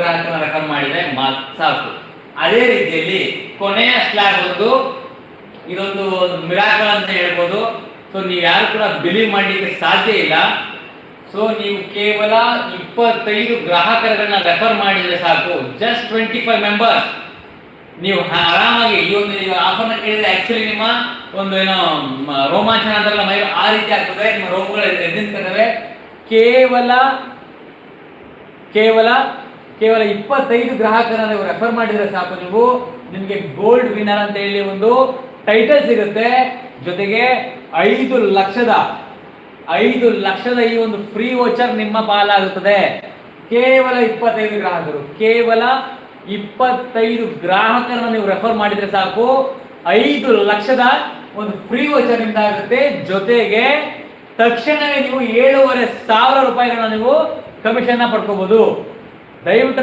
ಗ್ರಾಹಕರನ್ನ refer ಮಾಡಿದ್ರೆ ಸಾಕು. ಅದೇ ರೀತಿಯಲ್ಲಿ ಕೊನೆಯ ಸ್ಲ್ಯಾಬ್ ಇದೊಂದು ಮಿರಾಕಲ್ ಅಂತ ಹೇಳ್ಬೋದು. ಸೊ ನೀವು ಯಾರು ಕೂಡ ಬಿಲೀವ್ ಮಾಡಲಿಕ್ಕೆ ಸಾಧ್ಯ ಇಲ್ಲ. ಸೊ ನೀವು ಕೇವಲ 25 ಗ್ರಾಹಕರನ್ನ ರೆಫರ್ ಮಾಡಿದ್ರೆ ಸಾಕು, ಜಸ್ಟ್ 25 ಮೆಂಬರ್ಸ್. ನೀವು ಆರಾಮಾಗಿ ಈ ಒಂದು ಆಫರ್ನ ಕೇಳಿದ್ರೆ ಆಕ್ಚುಲಿ ನಿಮ್ಮ ಒಂದು ಏನೋ ರೋಮಾಂಚನ ಅಂತಾರಲ್ಲ ಮೈ ಆ ರೀತಿ ಆಗ್ತದೆ, ನಿಮ್ಮ ರೋಗಗಳು ಎದ್ದಿರ್ತವೆ. ಕೇವಲ 25 ಗ್ರಾಹಕರನ್ನ ನೀವು ರೆಫರ್ ಮಾಡಿದ್ರೆ ಸಾಕು, ನಿಮಗೆ ಗೋಲ್ಡ್ ವಿನ್ನರ್ ಅಂತ ಹೇಳಿ ಒಂದು ಟೈಟಲ್ ಸಿಗುತ್ತೆ. ಜೊತೆಗೆ 5 ಲಕ್ಷದ ಈ ಒಂದು ಫ್ರೀ ವೋಚರ್ ನಿಮ್ಮ ಪಾಲಾಗುತ್ತದೆ. ಕೇವಲ 25 ಗ್ರಾಹಕರು, ಕೇವಲ 25 ಗ್ರಾಹಕರನ್ನ ನೀವು ರೆಫರ್ ಮಾಡಿದ್ರೆ ಸಾಕು, 5 ಲಕ್ಷದ ಒಂದು ಫ್ರೀ ವೋಚರ್ ನಿಮ್ದು ಆಗುತ್ತೆ. ಜೊತೆಗೆ ತಕ್ಷಣವೇ ನೀವು 7,500 ರೂಪಾಯಿಗಳನ್ನ ನೀವು ಕಮಿಷನ್ ಪಡ್ಕೋಬಹುದು. ದಯವಿಟ್ಟು